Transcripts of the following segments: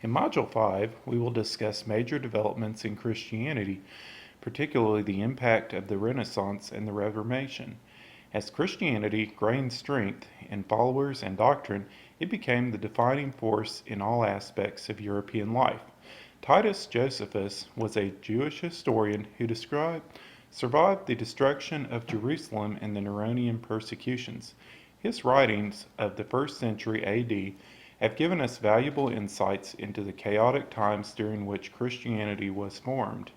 In Module 5, we will discuss major developments in Christianity, particularly the impact of the Renaissance and the Reformation. As Christianity gained strength in followers and doctrine, it became the defining force in all aspects of European life. Titus Josephus was a Jewish historian who survived the destruction of Jerusalem and the Neronian persecutions. His writings of the 1st century AD have given us valuable insights into the chaotic times during which Christianity was formed.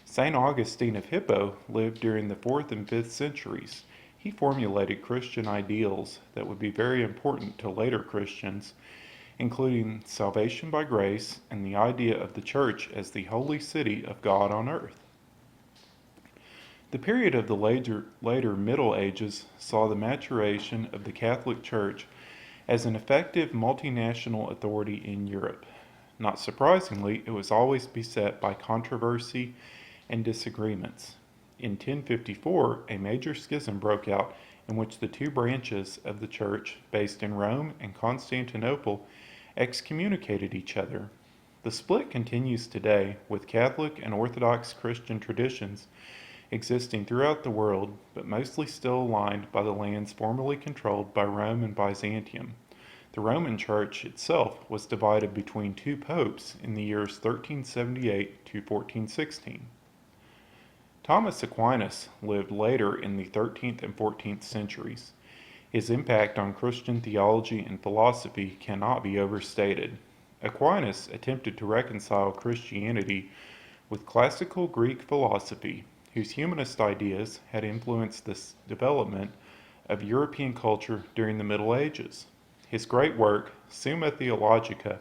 St. Augustine of Hippo lived during the 4th and 5th centuries. He formulated Christian ideals that would be very important to later Christians, including salvation by grace and the idea of the church as the holy city of God on earth. The period of the later Middle Ages saw the maturation of the Catholic Church as an effective multinational authority in Europe. Not surprisingly, it was always beset by controversy and disagreements. In 1054, a major schism broke out in which the two branches of the church, based in Rome and Constantinople, excommunicated each other. The split continues today, with Catholic and Orthodox Christian traditions existing throughout the world, but mostly still aligned by the lands formerly controlled by Rome and Byzantium. The Roman Church itself was divided between two popes in the years 1378 to 1416. Thomas Aquinas lived later in the 13th and 14th centuries. His impact on Christian theology and philosophy cannot be overstated. Aquinas attempted to reconcile Christianity with classical Greek philosophy, whose humanist ideas had influenced the development of European culture during the Middle Ages. His great work, Summa Theologica,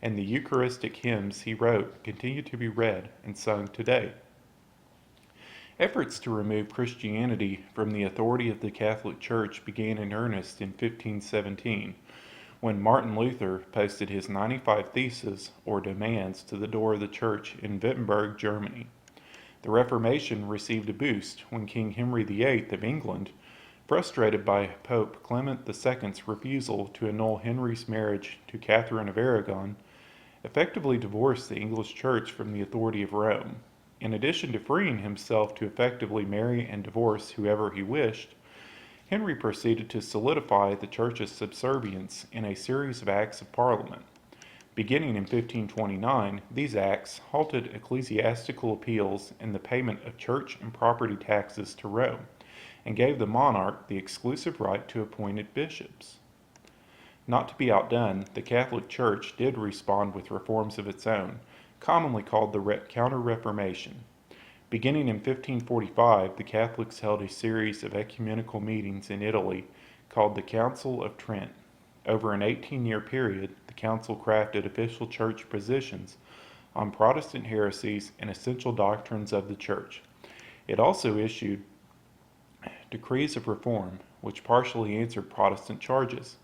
and the Eucharistic hymns he wrote continue to be read and sung today. Efforts to remove Christianity from the authority of the Catholic Church began in earnest in 1517, when Martin Luther posted his 95 Theses, or demands, to the door of the church in Wittenberg, Germany. The Reformation received a boost when King Henry VIII of England, frustrated by Pope Clement II's refusal to annul Henry's marriage to Catherine of Aragon, effectively divorced the English Church from the authority of Rome. In addition to freeing himself to effectively marry and divorce whoever he wished, Henry proceeded to solidify the Church's subservience in a series of acts of Parliament. Beginning in 1529, these acts halted ecclesiastical appeals and the payment of church and property taxes to Rome, and gave the monarch the exclusive right to appointed bishops. Not to be outdone, the Catholic Church did respond with reforms of its own, commonly called the Counter-Reformation. Beginning in 1545, the Catholics held a series of ecumenical meetings in Italy called the Council of Trent. Over an 18-year period, the council crafted official church positions on Protestant heresies and essential doctrines of the church. It also issued decrees of reform, which partially answered Protestant charges.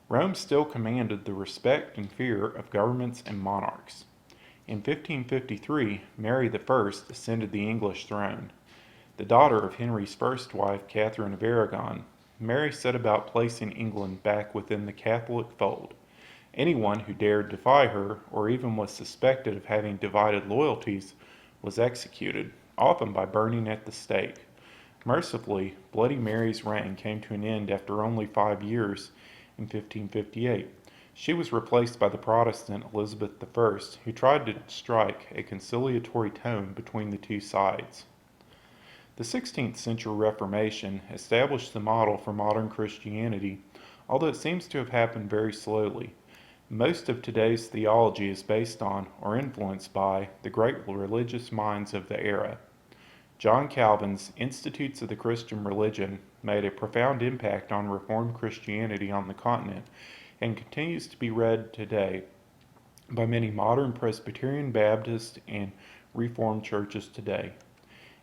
Rome still commanded the respect and fear of governments and monarchs. In 1553, Mary I ascended the English throne. The daughter of Henry's first wife, Catherine of Aragon, Mary set about placing England back within the Catholic fold. Anyone who dared defy her, or even was suspected of having divided loyalties, was executed, often by burning at the stake. Mercifully, Bloody Mary's reign came to an end after only 5 years in 1558. She was replaced by the Protestant Elizabeth I, who tried to strike a conciliatory tone between the two sides. The 16th century Reformation established the model for modern Christianity, although it seems to have happened very slowly. Most of today's theology is based on or influenced by the great religious minds of the era. John Calvin's Institutes of the Christian Religion made a profound impact on Reformed Christianity on the continent and continues to be read today by many modern Presbyterian, Baptist, and Reformed churches today.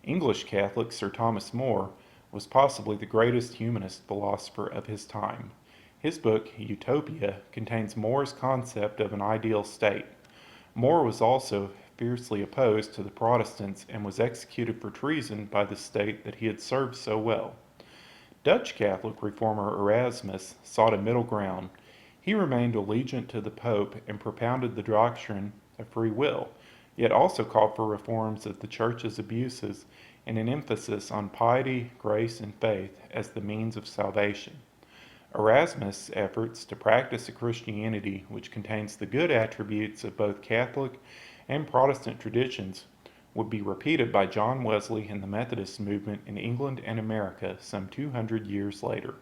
English Catholic Sir Thomas More was possibly the greatest humanist philosopher of his time. His book, Utopia, contains More's concept of an ideal state. More was also fiercely opposed to the Protestants and was executed for treason by the state that he had served so well. Dutch Catholic reformer Erasmus sought a middle ground. He remained allegiant to the Pope and propounded the doctrine of free will, yet also called for reforms of the Church's abuses and an emphasis on piety, grace, and faith as the means of salvation. Erasmus' efforts to practice a Christianity which contains the good attributes of both Catholic and Protestant traditions would be repeated by John Wesley and the Methodist movement in England and America some 200 years later.